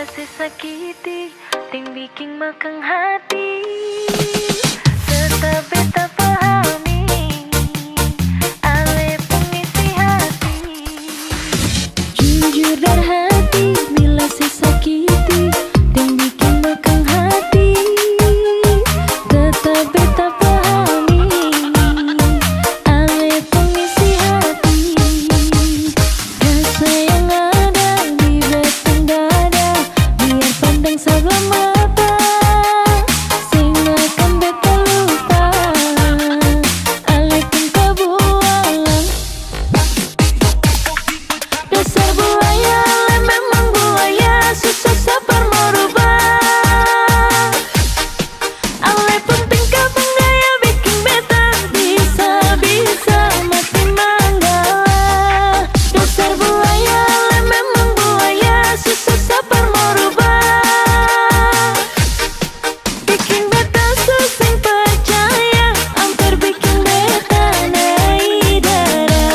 se sakiti, ting bikin makang hati. Tetap beta pahami, ale pengisi hati. Jujur dari hati, bila se sakiti, ting bikin makang hati. Tetap beta pahami, ale pengisi hati. Rasa yang ada di batang dada, biar pandang sebelah mata, sing akan beta lupa, ale pun kebualan. Dasar buaya, ale memang buaya, susah sabar merubah. Ale pun tingkah penggaya bikin beta bisa-bisa mati manggala. Dasar buaya, ale memang buaya, susah sabar merubah. Bikin beta susah percaya, hampir bikin beta naik darah.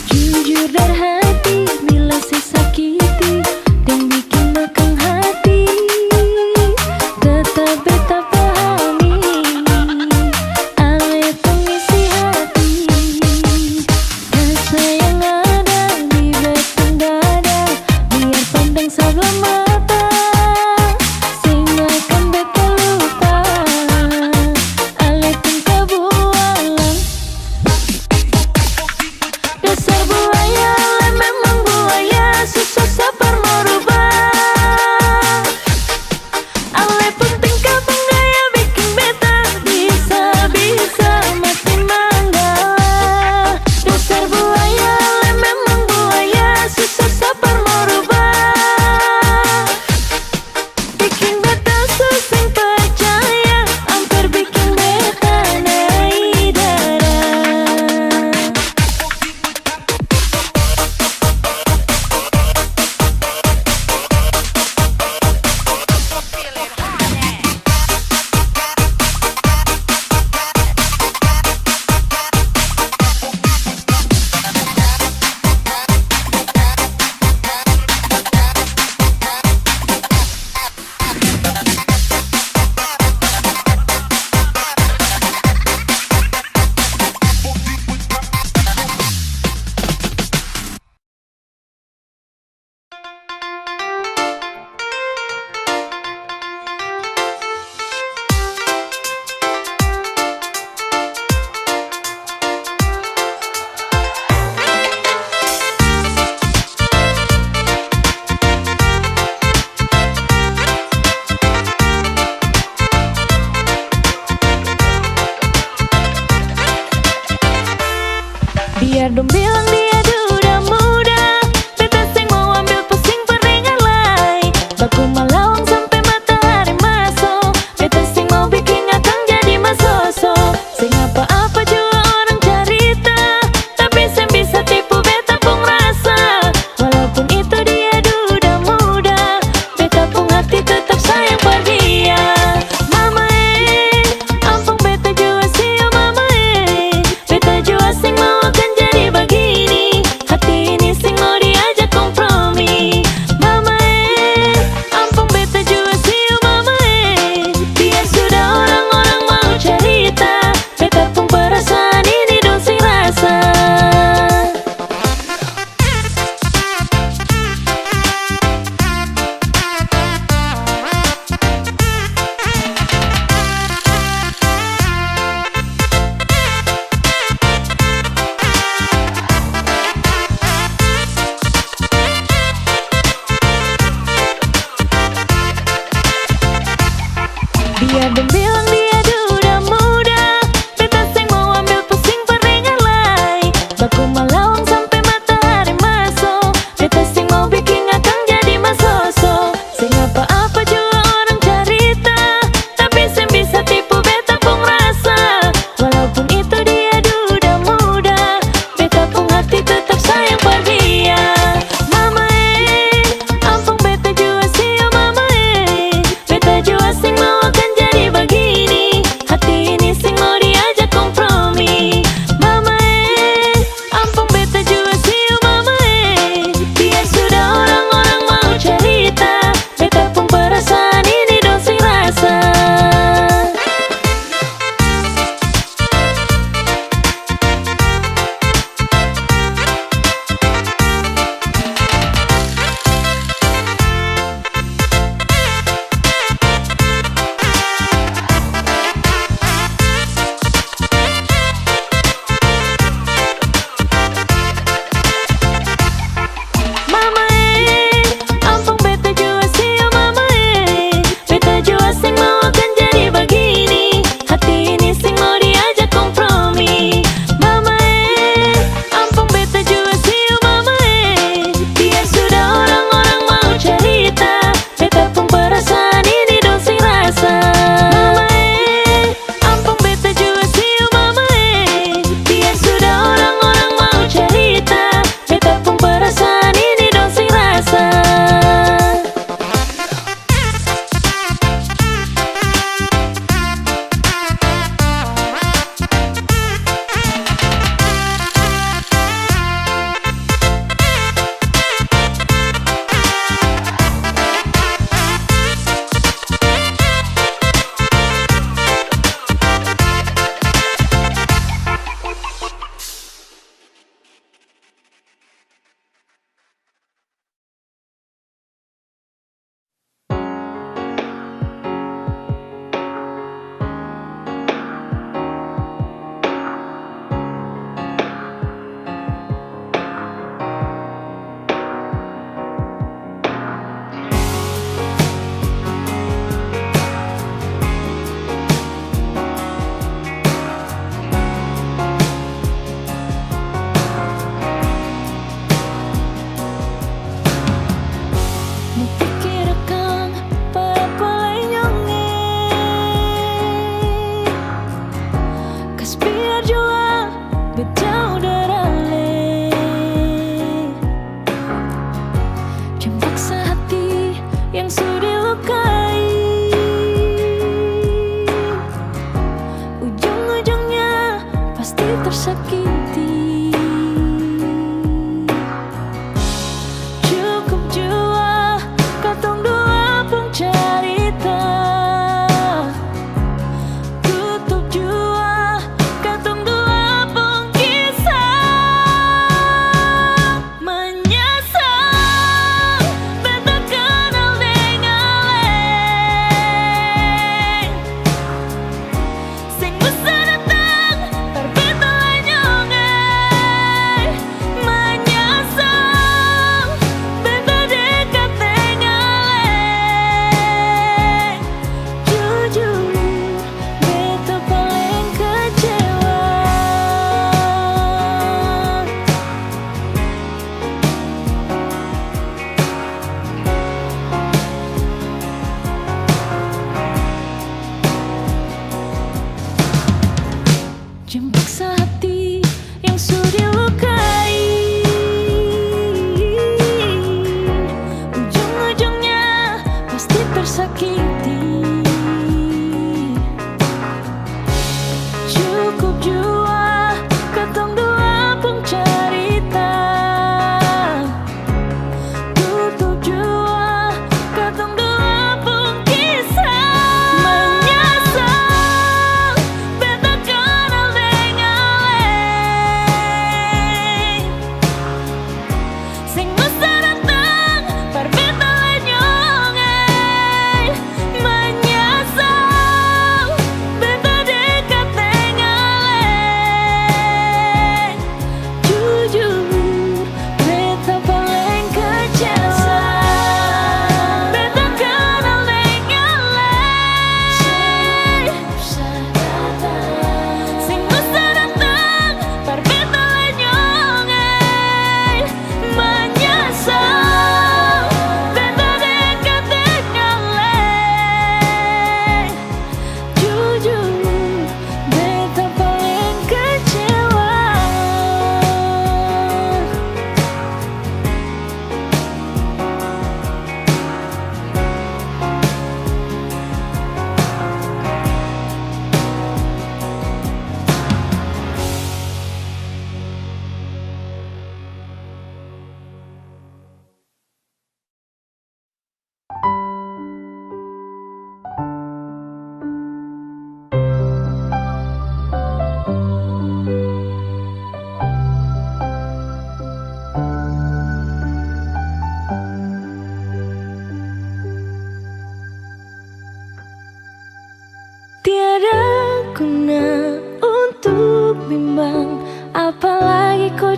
Jujur dari hati, bila se sakiti, ting bikin makang hati. Tetap beta pahami, ale pengisi hati. Rasa yang ada di batang dada, biar pandang sebelah mata, sing akan beta lupa, ale pun kebualan. Dasar buaya, ale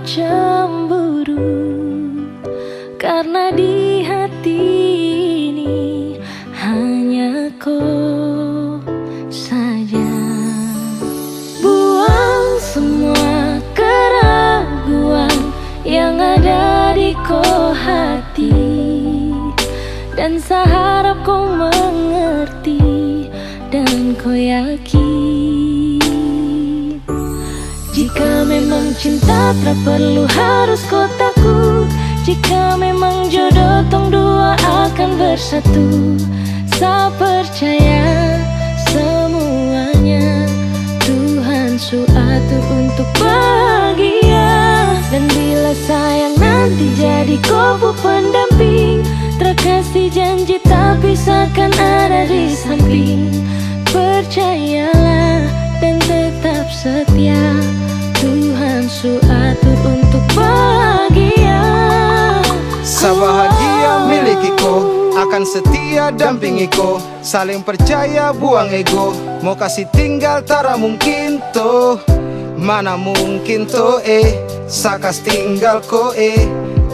cemburu, karena di hati ini hanya kau saja. Buang semua keraguan yang ada di kau hati, dan saya harap kau mengerti dan kau yakin. Jika memang cinta tak perlu harus kau takut, jika memang jodoh tong dua akan bersatu. Saya percaya semuanya Tuhan su atur untuk bahagia. Dan bila sayang nanti jadi kau pendamping, terkasih janji tak bisa kan ada di samping. Percayalah dan tetap setia, Tuhan su atur untuk bahagia. Sabahagia miliki ko, akan setia dampingi ko, saling percaya buang ego. Mau kasih tinggal tara mungkin to, mana mungkin to sakas tinggal ko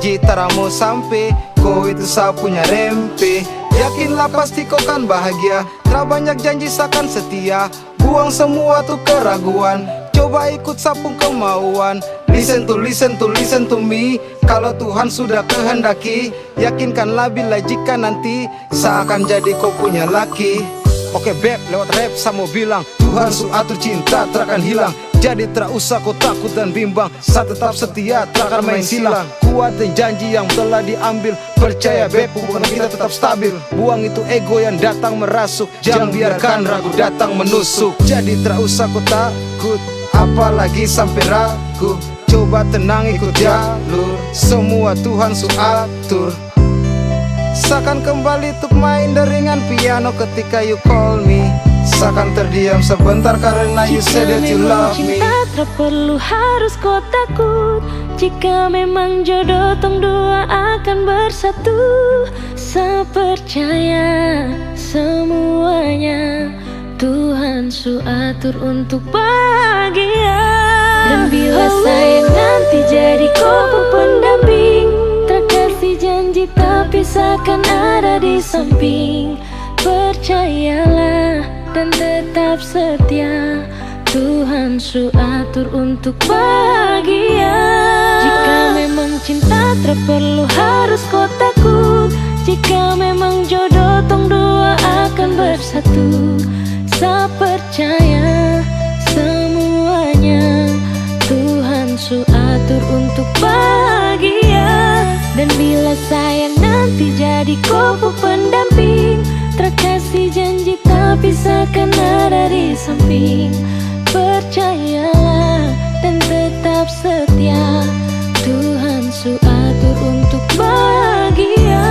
jitara mau sampai ko itu saya punya rempe. Yakinlah pasti kau kan bahagia, tak banyak janji sakan setia. Buang semua tuh keraguan, coba ikut sapung kemauan. Listen to me. Kalau Tuhan sudah kehendaki, yakinkanlah bila jika nanti seakan jadi kau punya laki. Oke beb, lewat rap saya mau bilang, Tuhan su atur cinta takkan hilang. Jadi tak usah kau takut dan bimbang, saya tetap setia takkan main silang. Kuatin janji yang telah diambil, percaya beb hubungan kita tetap stabil. Buang itu ego yang datang merasuk, jangan biarkan ragu datang menusuk. Jadi tak usah kau takut, apalagi sampai ragu. Coba tenang ikut jalur, semua Tuhan su atur. Seakan kembali untuk main deringan piano ketika you call me. Seakan terdiam sebentar karena you said that you love me. Cinta tak perlu harus kau takut, jika memang jodoh tong dua akan bersatu. Saya percaya semuanya Tuhan su atur untuk bahagia. Dan bila sayang nanti jadi kau pendamping, terkasih janji tapi seakan ada di samping. Percayalah dan tetap setia, Tuhan su atur untuk bahagia. Jika memang cinta tak perlu harus kau takut, jika memang jodoh tong dua akan bersatu. Saya percaya semuanya Tuhan su atur untuk bahagia. Dan bila sayang nanti jadi kau pendamping, terkasih janji tapi seakan ada di samping. Percayalah dan tetap setia, Tuhan su atur untuk bahagia.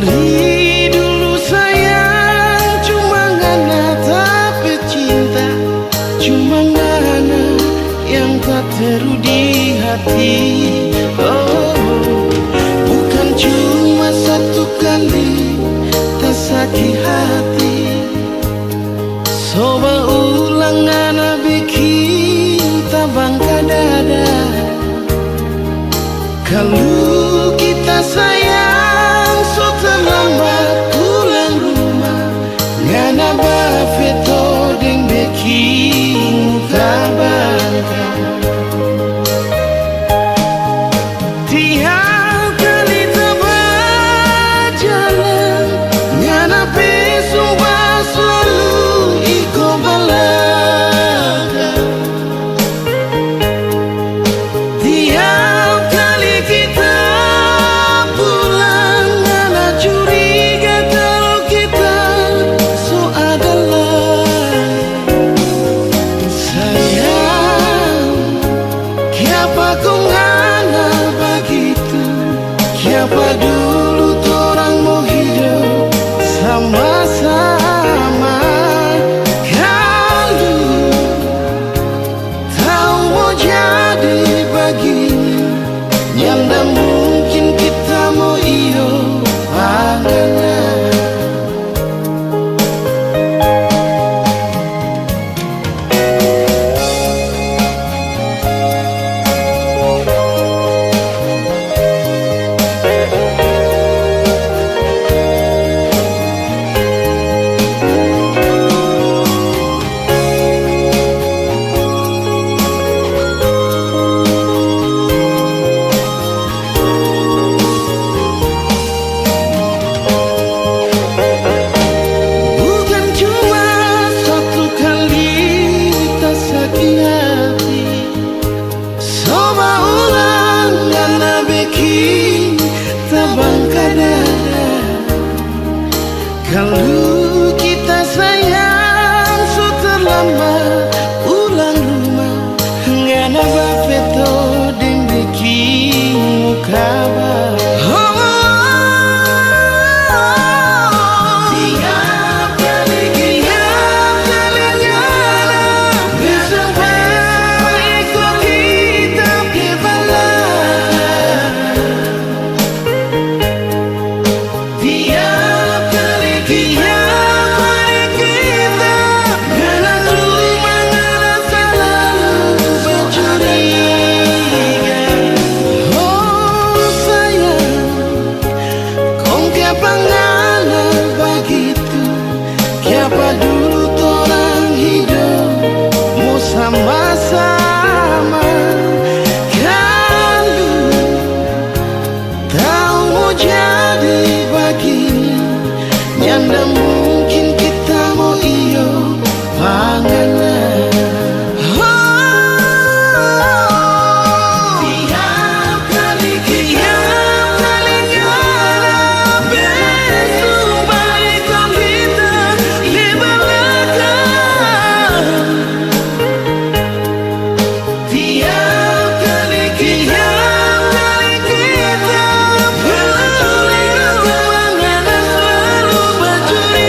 Dari dulu sayang cuma ngana tak pecinta, cuma ngana yang tak teru di hati. Oh, bukan cuma satu kali tak sakit hati. Coba ulang ngana bikin tabang dada. Kalau kita sayang so terlambat pulang rumah, ngana bafeto deng bikin tabangka. Tiap kali tabang jalan, ngana pesumpah selalu iko balaka. Tiap kali kita pulang, ngana curiga kalau kita so adalah sayang. Kiapa kau ngana begitu? Kiapa dulu torang mau hidup sama-sama? Kalau tahu mau jadi begini, yang dah mungkin kita mau iyo pandangan. Bukan cuma satu kali tak sakit hati, coba ulang ngana bikin tabang dada. Kalau kita sayang so terlambat pulang rumah, ngana bafeto deng bikin kabar. Tiap kali ngana bersampai ikut kita ke balai. Tiap kali kita ngana rumah, ngana selalu bercuriga. Oh sayang, kong kiapa ngana begitu? Kiapa dulu torang hidup mau sama-sama? Kalau tahu mau jadi begini, yang dah mungkin kita mau iyo pandangan. Tiap kali ngana bersumpah ikut kita di belakang. Tiap kali kita pulang rumah, ngana selalu bercuriga.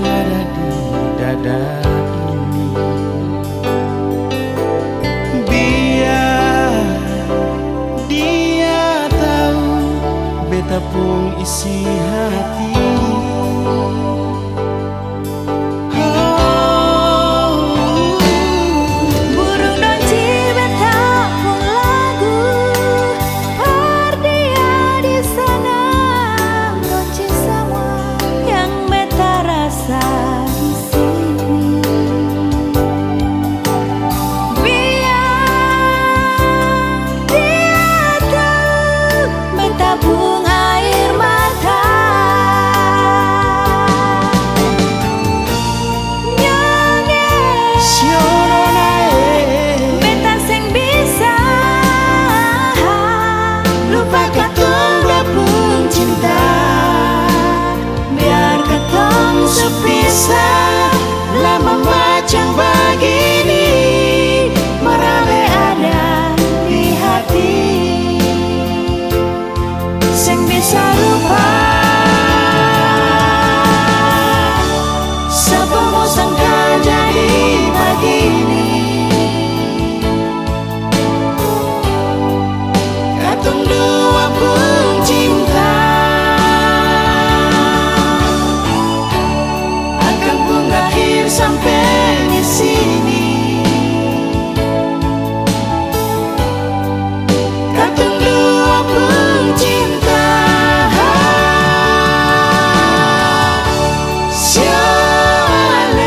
yang ada di dada ini. Biar dia tahu beta pun isi hati. Burung donci beta pun lagu, dia di sana donci semua yang beta rasa di sini. Biar dia tahu beta pun air mata. Beta sing bisa lupa katong dua pun cinta. Biar katong sepisah lama macam begini, merame ada di hati. Sing bisa lupa siapa mau sangka jadi begini. Katong dua pun cinta akan berakhir sampai di sini. Katong dua pun cinta. Siapa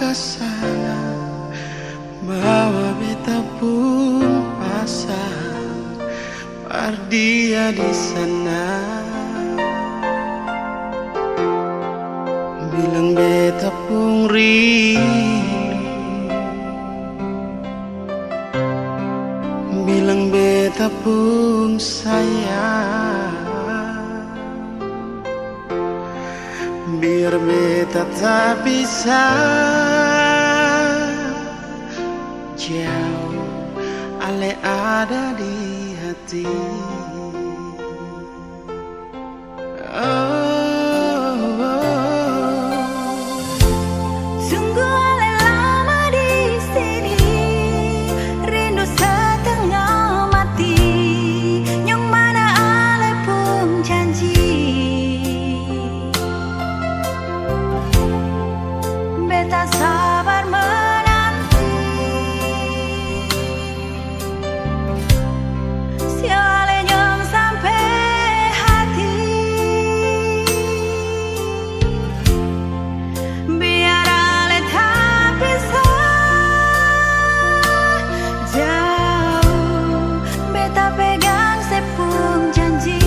pasangan, bahwa beta pun pasang dia di sana. Bilang beta pun rindu, bilang beta pun sayang, biar beta tak bisa jauh, ale ada di hati. Sungguh ale lama di sini, rindu setengah mati, yang mana ale pun janji beta sabar menanti. Siale nyong sampai hati, biar ale tak bisa jauh, beta pegang sepung janji.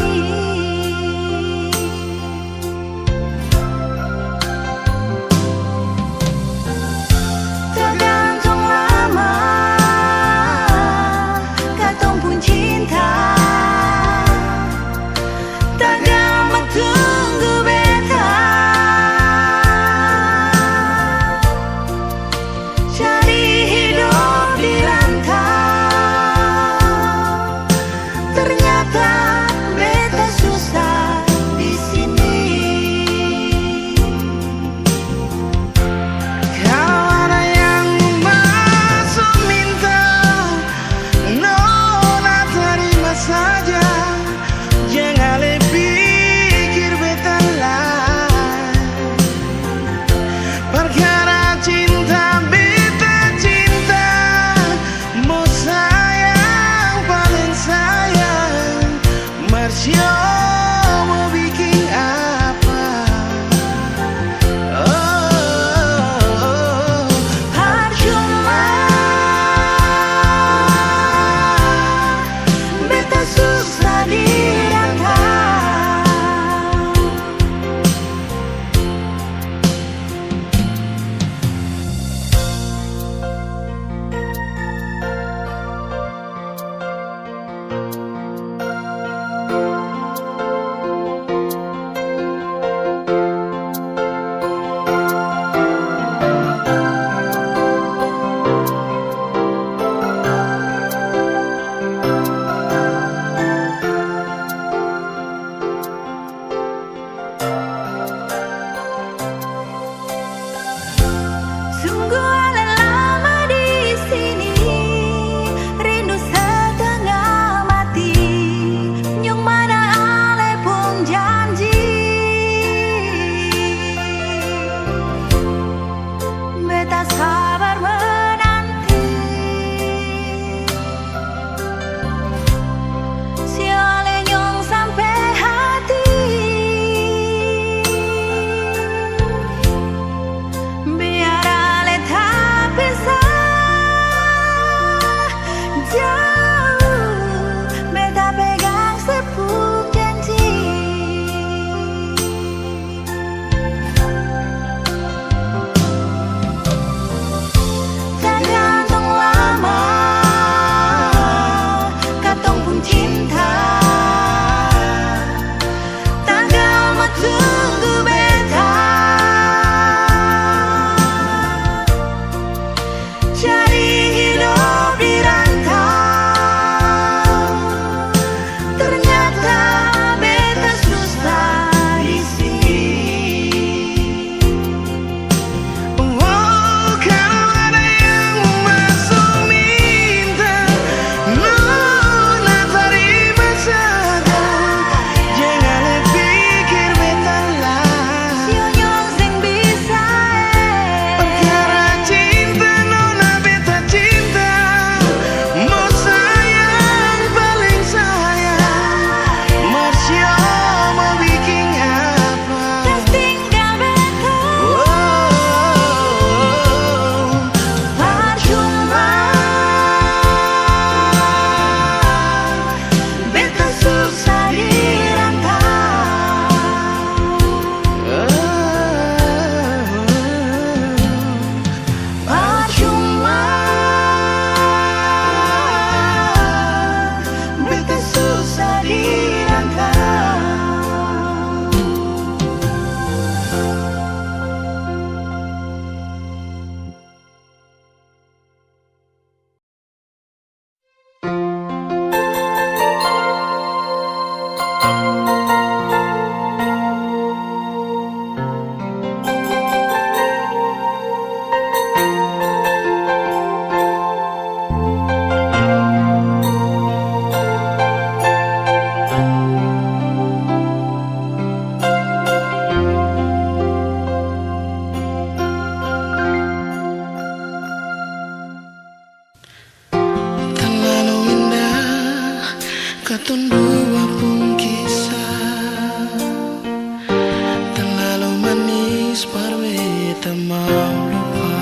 manis berbeda mau lupa.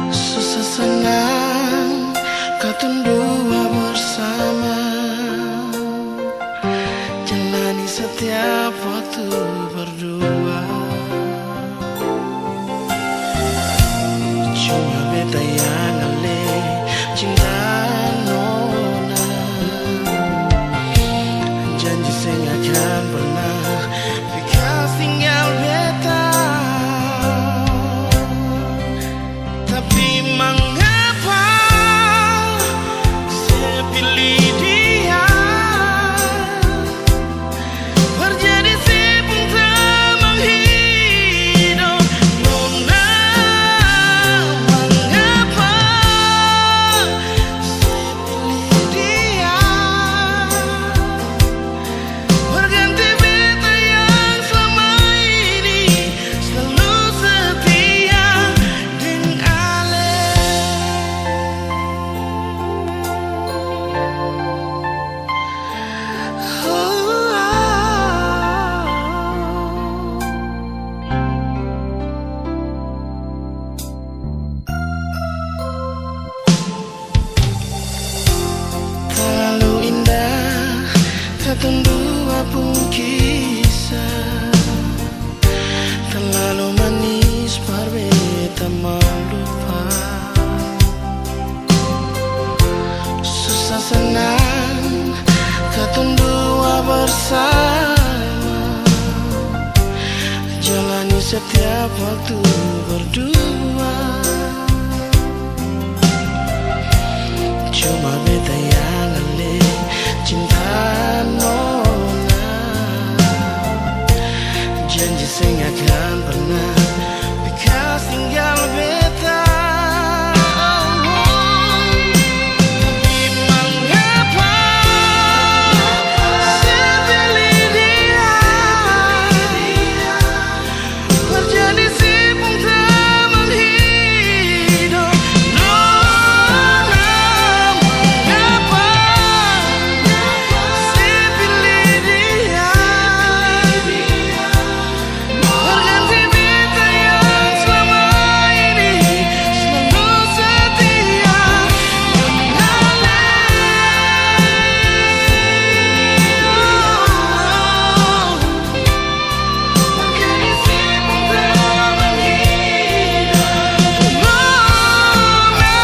Susah senang kau dua bersama, jalani setiap waktu berdua. Cuma beta yang ale cinta nona, janji saya gak akan pernah bekas tinggal beta. Tapi mengapa saya pilih dia, berjadi si pengtemang hidup nona. Mengapa saya pilih dia, berganti beta yang selama ini selalu setia dengan Ale. Terlalu indah katong dua pun kisah, terlalu manis berbeda mau lupa. Susah senang katong dua bersama, jalani setiap waktu berdua. Cuma beta yang ale cinta nona, janji saya gak akan pernah bekas tinggal beta. Tapi mengapa saya pilih dia, berjadi si pengtemang hidup nona. Mengapa saya pilih dia, berganti beta yang selama ini selalu setia dengan berganti si pengtemang hidup nona.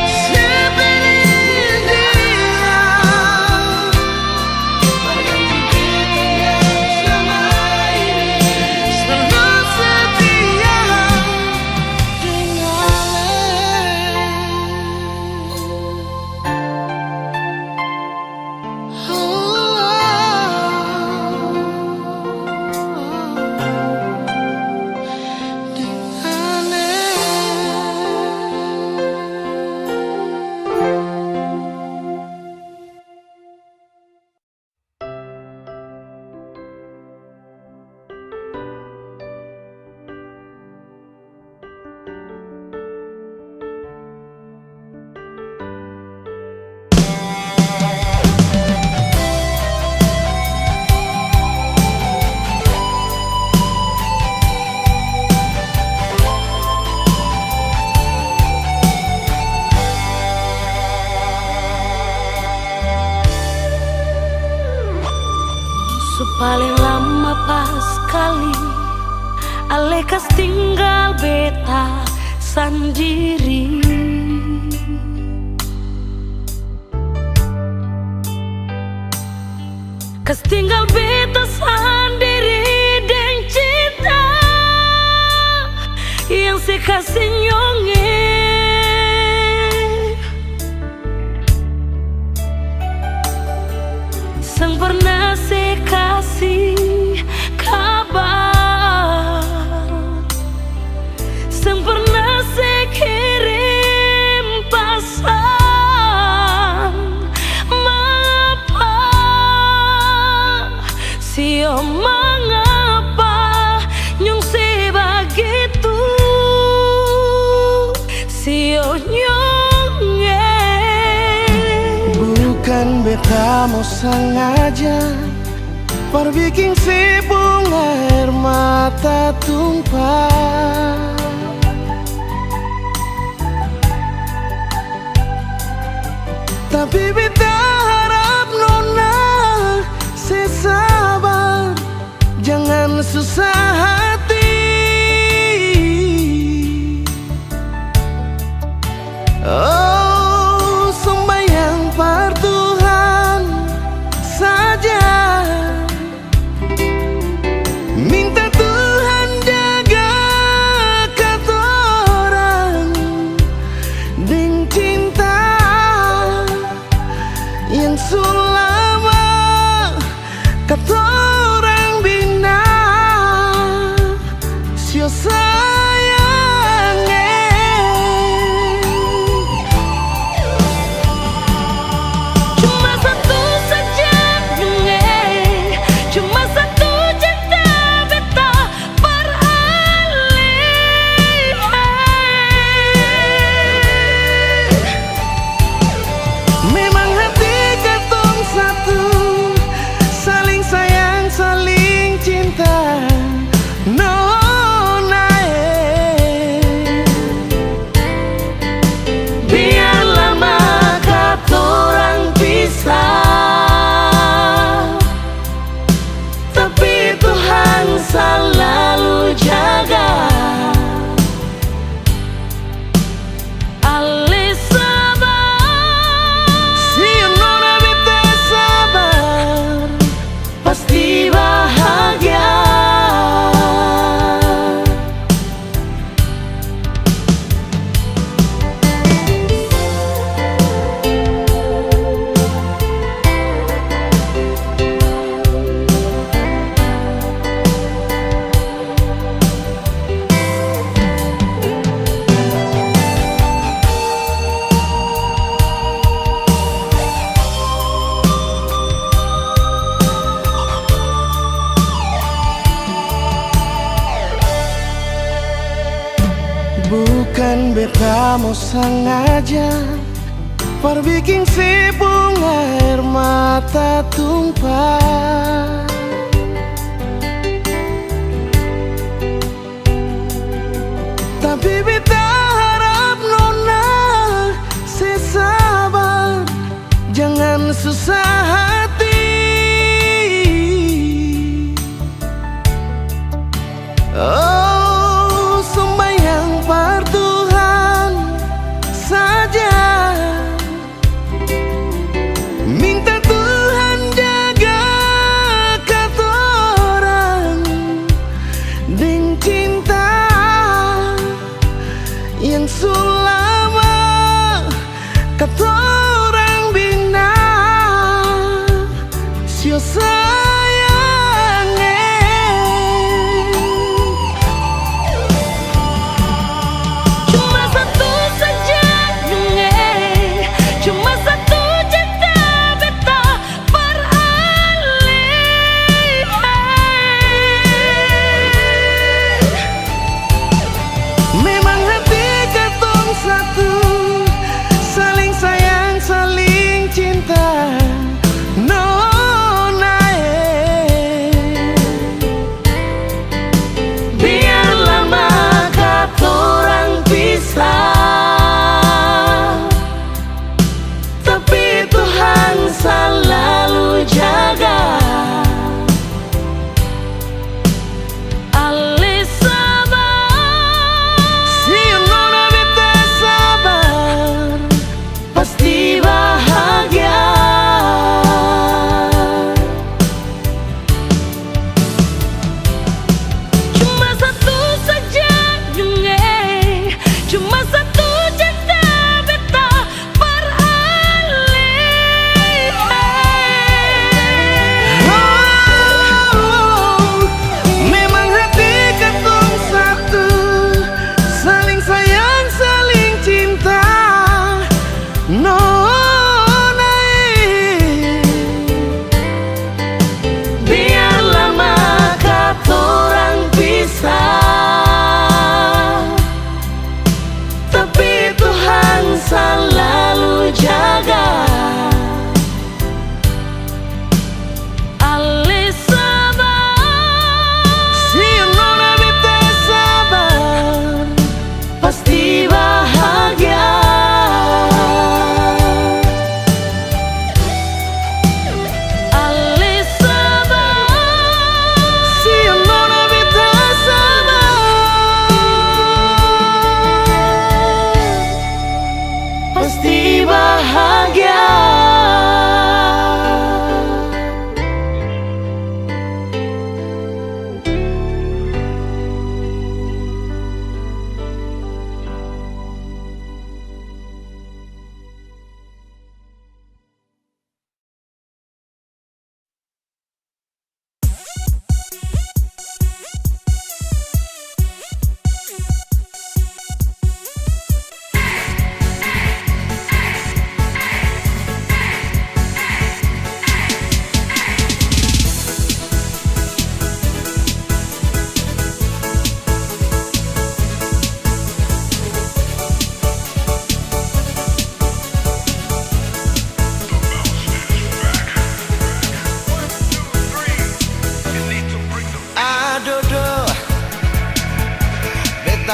Saya pilih dia, berganti beta yang selama ini selalu setia dengan paling lama pas kali Ale kas tinggal beta sendiri. Kas tinggal beta sendiri dengan cinta yang saya kasih nyonge. Sang pernah saya kasih kabar, sang pernah saya kirim pesan. Mengapa sio, mengapa nyong sebegitu sio nyonge. bukan beta beta mau sengaja perbikin si bunga air mata tumpah. Tapi beta harap nona sesabar, jangan susah hati. Oh, sembahyang par Tuhan saja, minta Tuhan jaga katorang deng cinta yang sulama katorang bina sio sayang. Cuma satu saja cuma satu cinta beta beralih. Memang hati katong satu, saling sayang, saling cinta. Nona, biar lama katorang pisah, tapi Tuhan selalu jaga. Ali sabar, Si nona beta sabar, pasti bahagia. Bukan beta mau sengaja perbikin si bunga air mata tumpah. Tapi beta harap nona sesabar, jangan susah hati. Oh, sembahyang par Tuhan saja, minta Tuhan jaga katorang deng cinta yang sulama katorang bina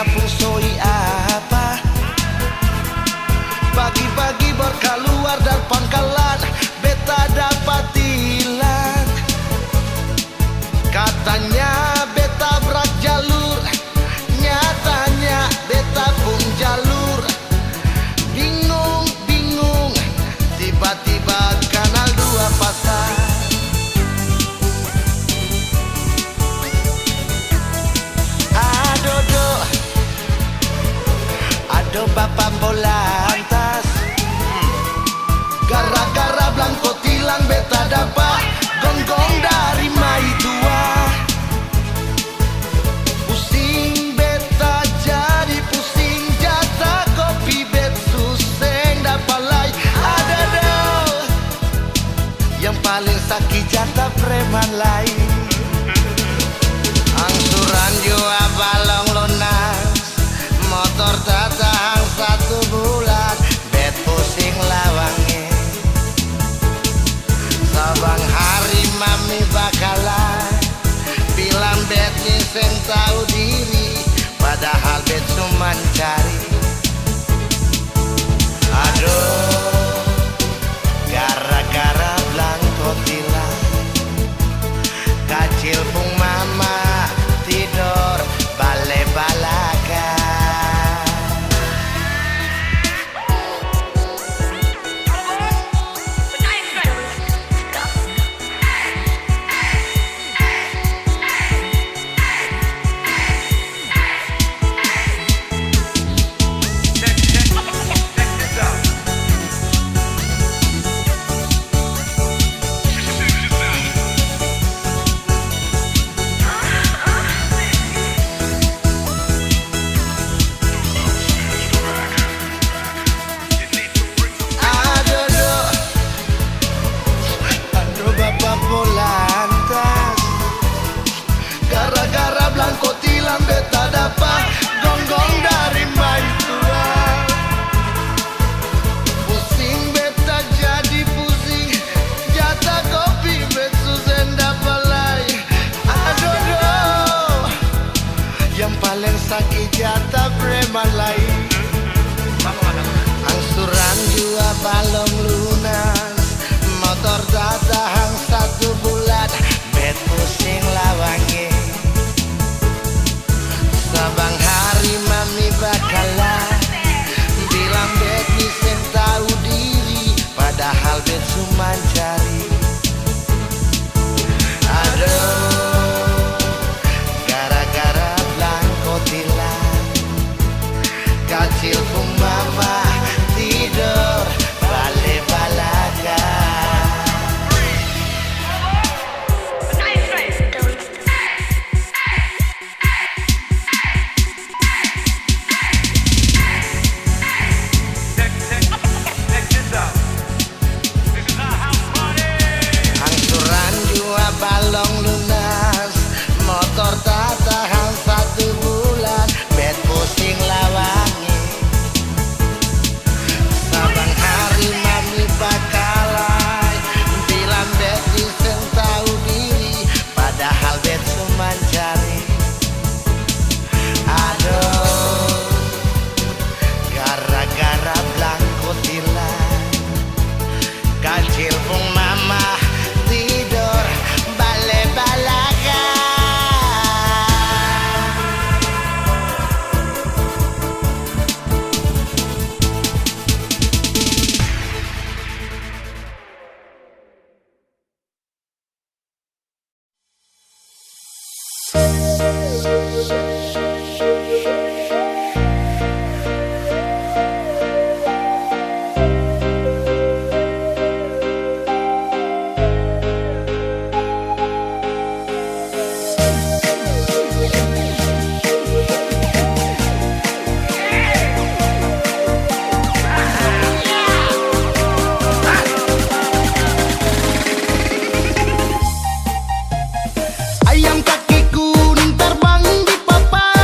beta fungsoi apa? Pagi-pagi berkeluar dari pangkalan, beta dapat hilang. Katanya beta berak jalur, nyatanya beta pun jalur. Bingung, tiba-tiba kanal 2 pasar. Aduh bapak polantas, gara-gara Blanco tilang beta dapat gonggong dari mai tua. Pusing beta jadi pusing, jatah kopi bet suseng dapat lai. Ada dong yang paling sakit jatah preman lain. Angsuran jua balong lunas, motor tak tahan 1 bulan, bet pusing lawange. Sabang hari mami bakalan bilang bet ni seng tahu diri, padahal bet cuman cari. Aduh, gara-gara Blanco tilang, kacil pung mama tidur bale-balakan. Polantas, gara-gara Blanco tilang beta dapat gonggong dari mai tua. Pusing beta jadi pusing, jatah kopi bet susen dapat lai. Aduh, yang paling sakit jatah preman lain. Angsuran jua balong lunas, motor tak tahan 1 bulan, bet pusing lawange. Sabang hari mami bakalan bilang bet ni seng tahu diri, padahal bet cuman cari. Aduh, gara-gara Blanco tilang, kacil pun mama tidur bale-balakan. Angsuran jua balong lunas, motor tak tahan 1 bulan, bet pusing lawangi. Sabang hari mami bakalan bilang bet iseng tahu diri, padahal bet cuman cari. Aduh, gara-gara Blanco tilang, kacil pung mama tidur bale-balakan. Ayam kaki kuning terbang di papan.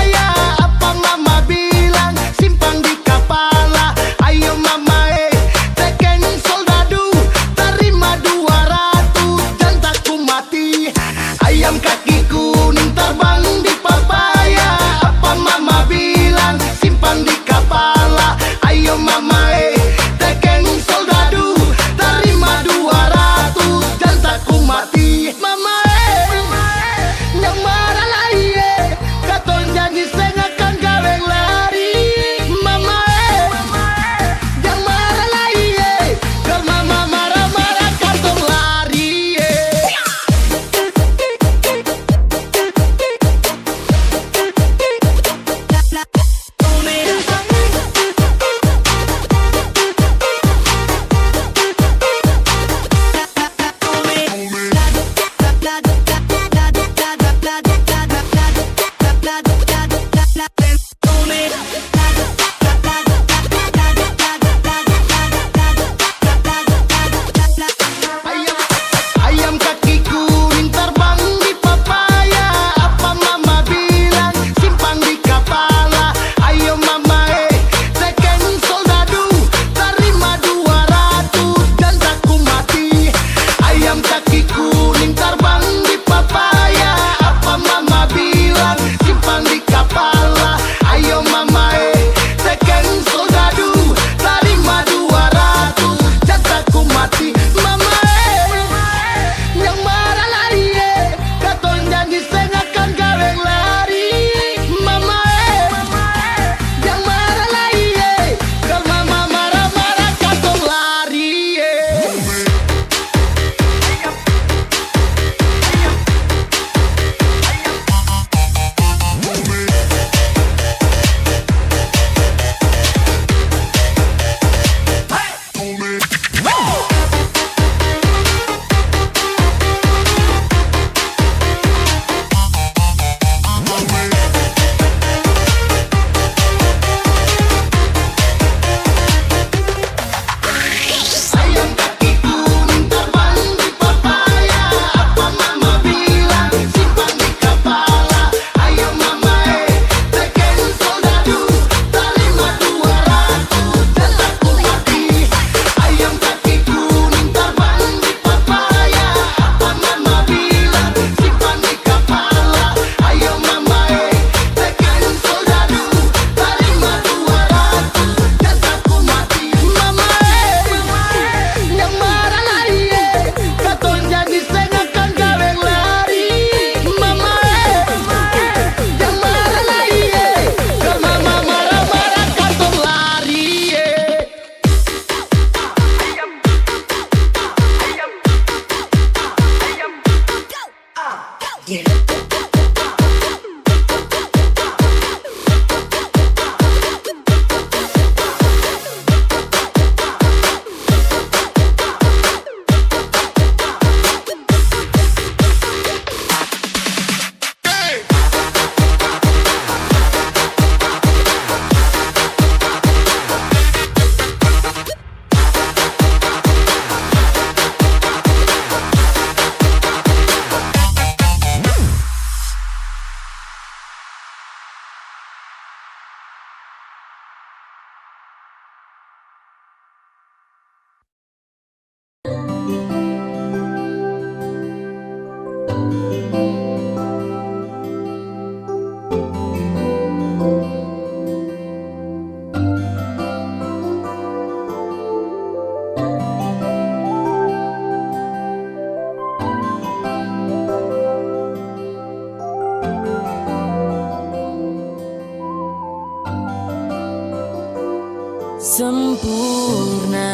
Sempurna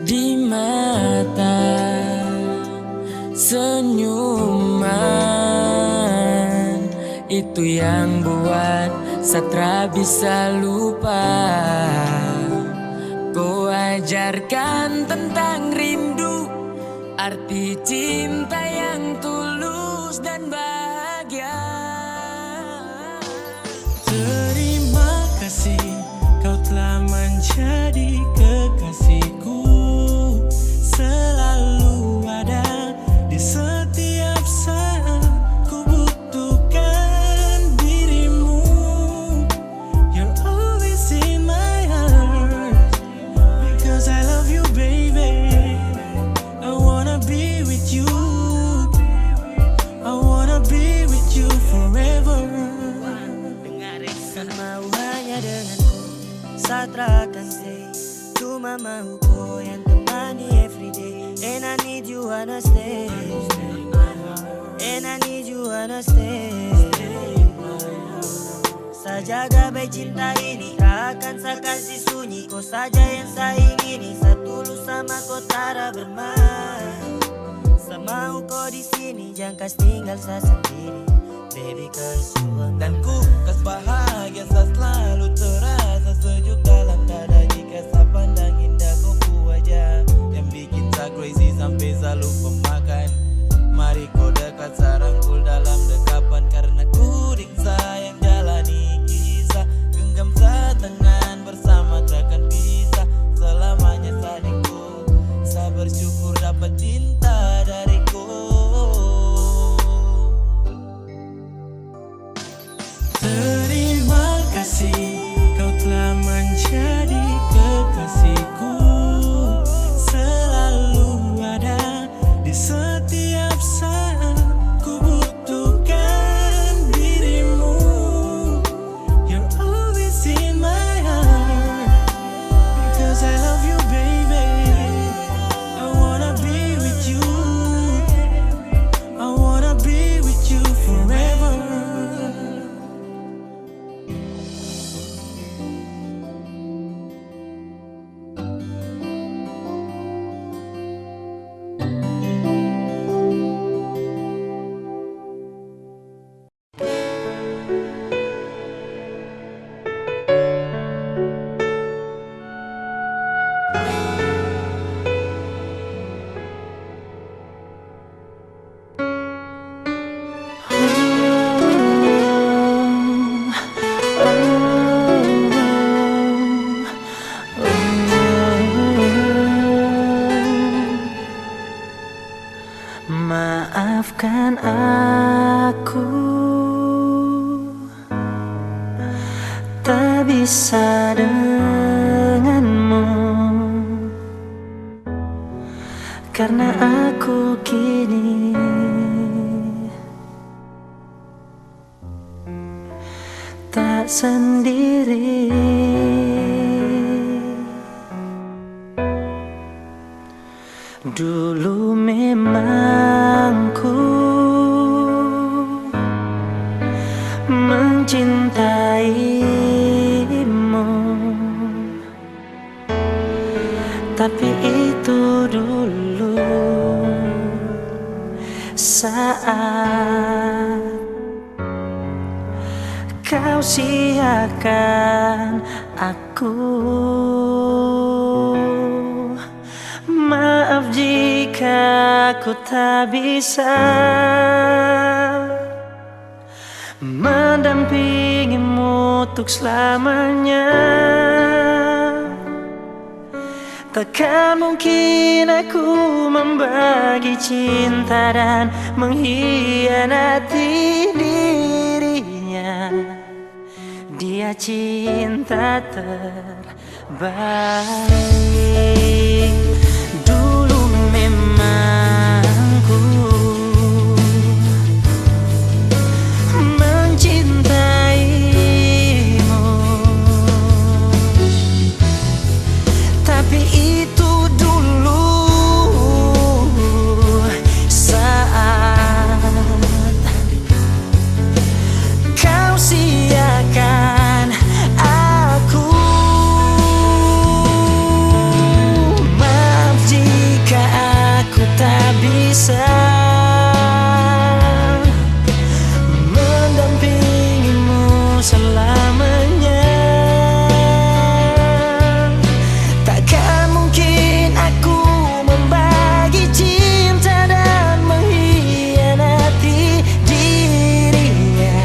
di mata, senyuman itu yang buat Satra bisa lupa. Kau ajarkan tentang rindu, arti cinta yang tulus dan bahagia. Terima kasih, kau telah menjadi kekasihku, selalu ada di setiap saat ku butuhkan dirimu. You're always in my heart, because I love you baby. I wanna be with you, I wanna be with you forever. Semau hanya denganku, Satra akan stay. Cuma mau kau yang temani everyday. And I need you wanna stay, and I need you wanna stay. Sajaga baik cinta ini, akan saya kasih sunyi. Kau saja yang saya ingini, setulus sama kau tara bermain. Semau kau di sini, jangan kas tinggal saya sendiri. Baby kas dan ku kas bahagia, saya selalu terasa sejuk dalam dada jika saya pandang indah kau wajah yang bikin saya crazy sampai saya lupa makan. Mari kau dekat sarangkul dalam dekapan, karena ku sayang jalani kisah. Genggam saya tangan bersama takkan bisa selamanya sadingku. Saya bersyukur dapat cinta dariku. Terima kasih, kau telah menjadi kekasihku, selalu ada di setiap saat ku butuhkan dirimu. You're always in my heart, because I love you baby. I wanna be with you, I wanna be with you forever. Maafkan aku, tak bisa denganmu, karena aku kini tak sendiri. Dulu memang ku mencintaimu, tapi itu dulu. saat kau siakan aku. Maaf jika aku tak bisa mendampingimu untuk selamanya. Takkan mungkin aku membagi cinta dan mengkhianati dirinya. Dia cinta terbaik. Dulu memang ku mencintaimu, tapi itu dulu saat kau siakan aku. Maaf jika aku tak bisa mendampingimu selamanya. Takkan mungkin aku membagi cinta dan mengkhianati dirinya.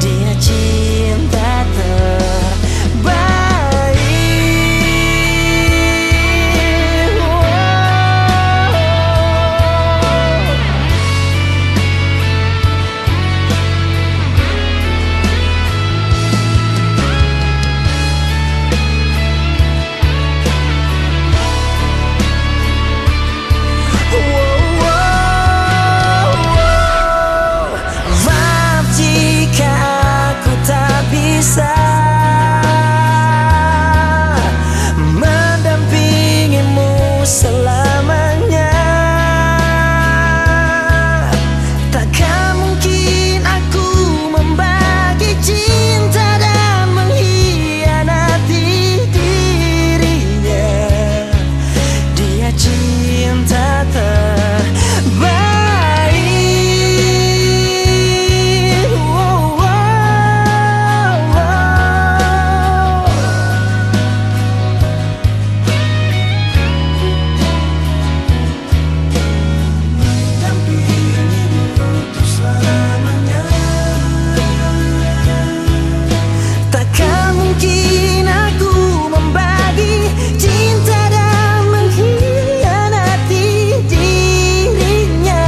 Dia cinta terbaik. Maaf jika aku tak bisa mendampingimu selamanya. Takkan mungkin aku membagi cinta dan mengkhianati dirinya. Dia cinta terbaik. Takkan mungkin aku membagi cinta dan mengkhianati dirinya.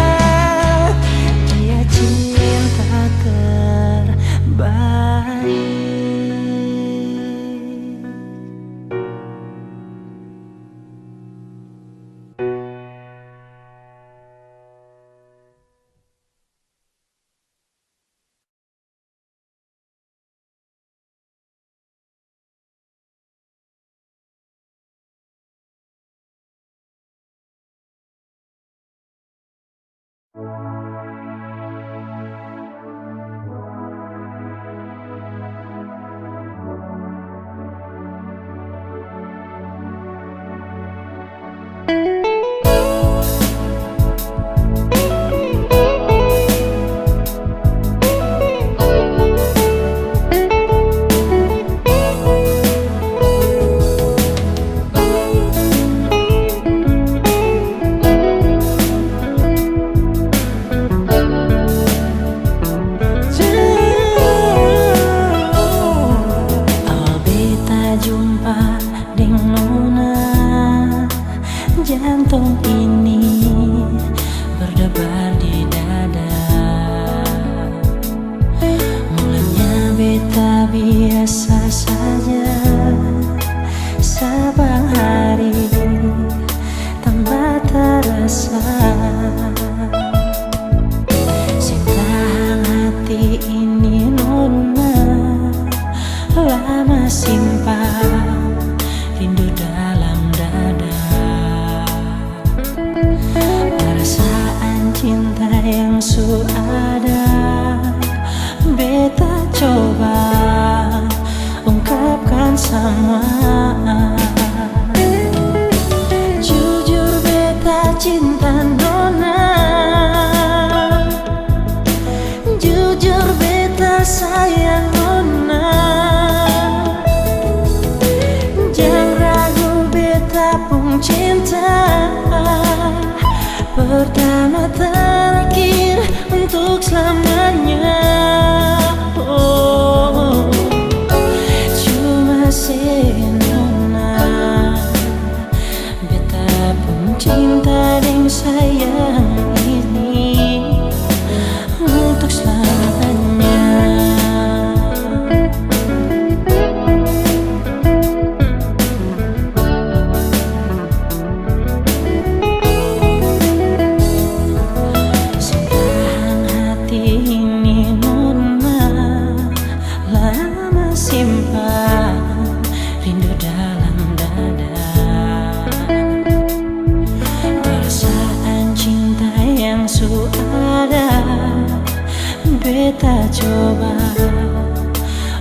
Dia cinta terbaik. Oh, beta jumpa dengan Nona. Jantung ini berdebar di dada. Mulanya beta biasa saja, sabang hari tambah terasa. Sintahan hati ini Nona, lama simpan rindu dalam dada. Perasaan cinta yang suada beta coba ungkapkan sama. Jujur beta cinta Nona. pertama terakhir untuk selamanya. Oh, cuma senona beta pun cinta dan sayang ini untuk selamanya. Sekarang hati ini nona lama simpan rindu dalam dada. Perasaan cinta yang suada beta coba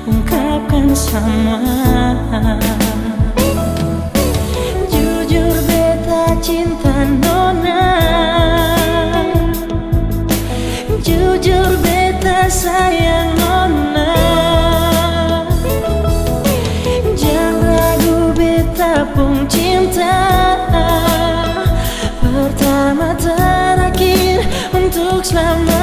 ungkapkan sama. Jujur beta cinta nona, jujur beta sayang nona. Jangan ragu beta pun cinta, pertama terakhir untuk selamanya.